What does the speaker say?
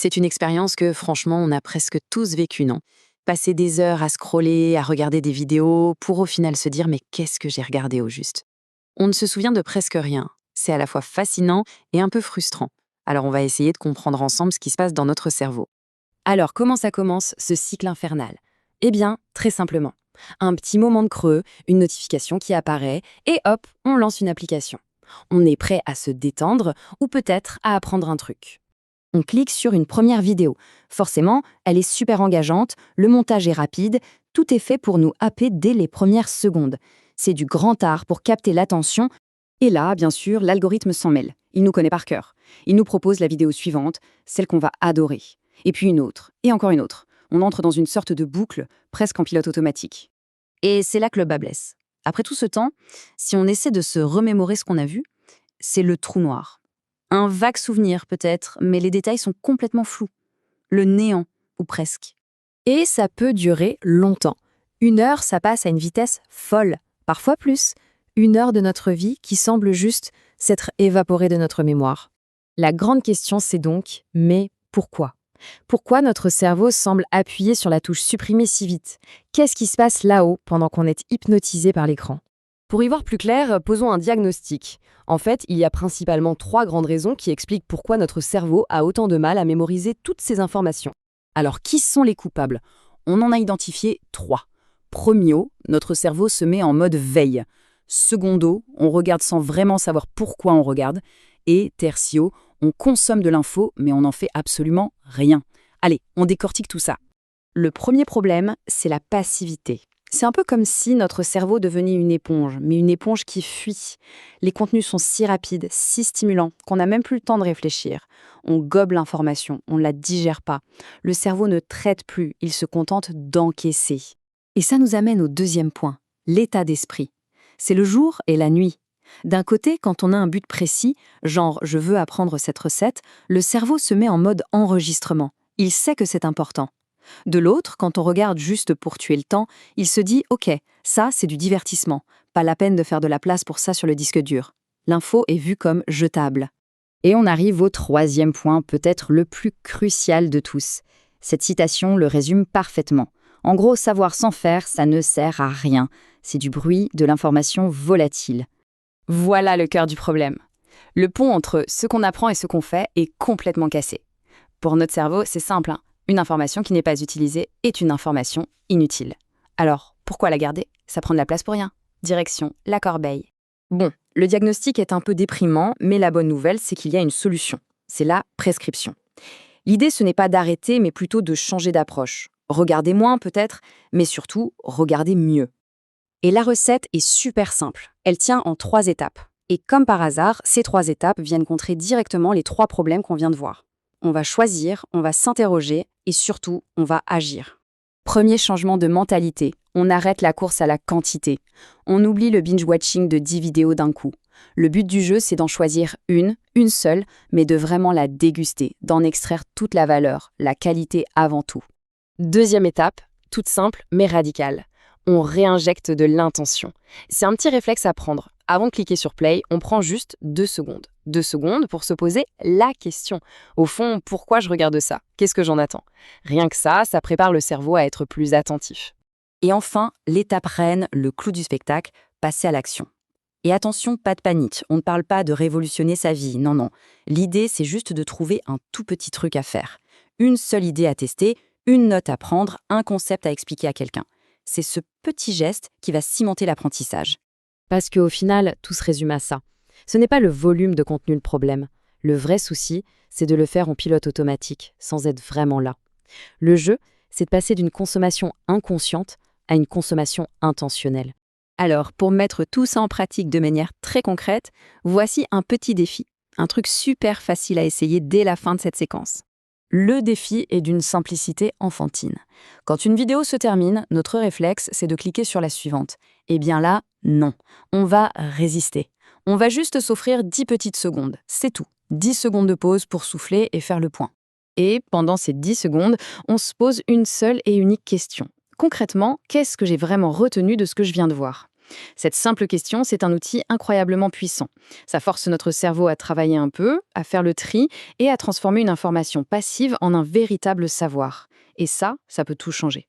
C'est une expérience que, franchement, on a presque tous vécue, non? Passer des heures à scroller, à regarder des vidéos, pour au final se dire «Mais qu'est-ce que j'ai regardé au juste?» On ne se souvient de presque rien. C'est à la fois fascinant et un peu frustrant. Alors on va essayer de comprendre ensemble ce qui se passe dans notre cerveau. Alors comment ça commence, ce cycle infernal? Eh bien, très simplement. Un petit moment de creux, une notification qui apparaît, et hop, on lance une application. On est prêt à se détendre ou peut-être à apprendre un truc. On clique sur une première vidéo. Forcément, elle est super engageante, le montage est rapide, tout est fait pour nous happer dès les premières secondes. C'est du grand art pour capter l'attention. Et là, bien sûr, l'algorithme s'en mêle. Il nous connaît par cœur. Il nous propose la vidéo suivante, celle qu'on va adorer. Et puis une autre, et encore une autre. On entre dans une sorte de boucle, presque en pilote automatique. Et c'est là que le bas blesse. Après tout ce temps, si on essaie de se remémorer ce qu'on a vu, c'est le trou noir. Un vague souvenir peut-être, mais les détails sont complètement flous. Le néant, ou presque. Et ça peut durer longtemps. 1 heure, ça passe à une vitesse folle, parfois plus. 1 heure de notre vie qui semble juste s'être évaporée de notre mémoire. La grande question c'est donc, mais pourquoi? Pourquoi notre cerveau semble appuyer sur la touche supprimer si vite? Qu'est-ce qui se passe là-haut pendant qu'on est hypnotisé par l'écran? Pour y voir plus clair, posons un diagnostic. En fait, il y a principalement 3 grandes raisons qui expliquent pourquoi notre cerveau a autant de mal à mémoriser toutes ces informations. Alors, qui sont les coupables? On en a identifié 3. Premio, notre cerveau se met en mode veille. Secondo, on regarde sans vraiment savoir pourquoi on regarde. Et tertio, on consomme de l'info, mais on n'en fait absolument rien. Allez, on décortique tout ça. Le premier problème, c'est la passivité. C'est un peu comme si notre cerveau devenait une éponge, mais une éponge qui fuit. Les contenus sont si rapides, si stimulants, qu'on n'a même plus le temps de réfléchir. On gobe l'information, on ne la digère pas. Le cerveau ne traite plus, il se contente d'encaisser. Et ça nous amène au deuxième point, l'état d'esprit. C'est le jour et la nuit. D'un côté, quand on a un but précis, genre « je veux apprendre cette recette », le cerveau se met en mode enregistrement. Il sait que c'est important. De l'autre, quand on regarde juste pour tuer le temps, il se dit « ok, ça c'est du divertissement, pas la peine de faire de la place pour ça sur le disque dur ». L'info est vue comme jetable. Et on arrive au troisième point, peut-être le plus crucial de tous. Cette citation le résume parfaitement. En gros, savoir sans faire, ça ne sert à rien. C'est du bruit, de l'information volatile. Voilà le cœur du problème. Le pont entre ce qu'on apprend et ce qu'on fait est complètement cassé. Pour notre cerveau, c'est simple, hein. Une information qui n'est pas utilisée est une information inutile. Alors, pourquoi la garder? Ça prend de la place pour rien. Direction la corbeille. Bon, le diagnostic est un peu déprimant, mais la bonne nouvelle, c'est qu'il y a une solution. C'est la prescription. L'idée, ce n'est pas d'arrêter, mais plutôt de changer d'approche. Regarder moins peut-être, mais surtout, regarder mieux. Et la recette est super simple. Elle tient en 3 étapes. Et comme par hasard, ces 3 étapes viennent contrer directement les 3 problèmes qu'on vient de voir. On va choisir, on va s'interroger et surtout, on va agir. Premier changement de mentalité. On arrête la course à la quantité. On oublie le binge-watching de 10 vidéos d'un coup. Le but du jeu, c'est d'en choisir une seule, mais de vraiment la déguster, d'en extraire toute la valeur, la qualité avant tout. Deuxième étape, toute simple mais radicale. On réinjecte de l'intention. C'est un petit réflexe à prendre. Avant de cliquer sur play, on prend juste 2 secondes. 2 secondes pour se poser la question. Au fond, pourquoi je regarde ça? Qu'est-ce que j'en attends? Rien que ça prépare le cerveau à être plus attentif. Et enfin, l'étape reine, le clou du spectacle, passer à l'action. Et attention, pas de panique, on ne parle pas de révolutionner sa vie, non. L'idée, c'est juste de trouver un tout petit truc à faire. Une seule idée à tester, une note à prendre, un concept à expliquer à quelqu'un. C'est ce petit geste qui va cimenter l'apprentissage. Parce qu'au final, tout se résume à ça. Ce n'est pas le volume de contenu le problème. Le vrai souci, c'est de le faire en pilote automatique, sans être vraiment là. Le jeu, c'est de passer d'une consommation inconsciente à une consommation intentionnelle. Alors, pour mettre tout ça en pratique de manière très concrète, voici un petit défi. Un truc super facile à essayer dès la fin de cette séquence. Le défi est d'une simplicité enfantine. Quand une vidéo se termine, notre réflexe, c'est de cliquer sur la suivante. Eh bien là, non. On va résister. On va juste s'offrir 10 petites secondes. C'est tout. 10 secondes de pause pour souffler et faire le point. Et pendant ces 10 secondes, on se pose une seule et unique question. Concrètement, qu'est-ce que j'ai vraiment retenu de ce que je viens de voir? Cette simple question, c'est un outil incroyablement puissant. Ça force notre cerveau à travailler un peu, à faire le tri et à transformer une information passive en un véritable savoir. Et ça peut tout changer.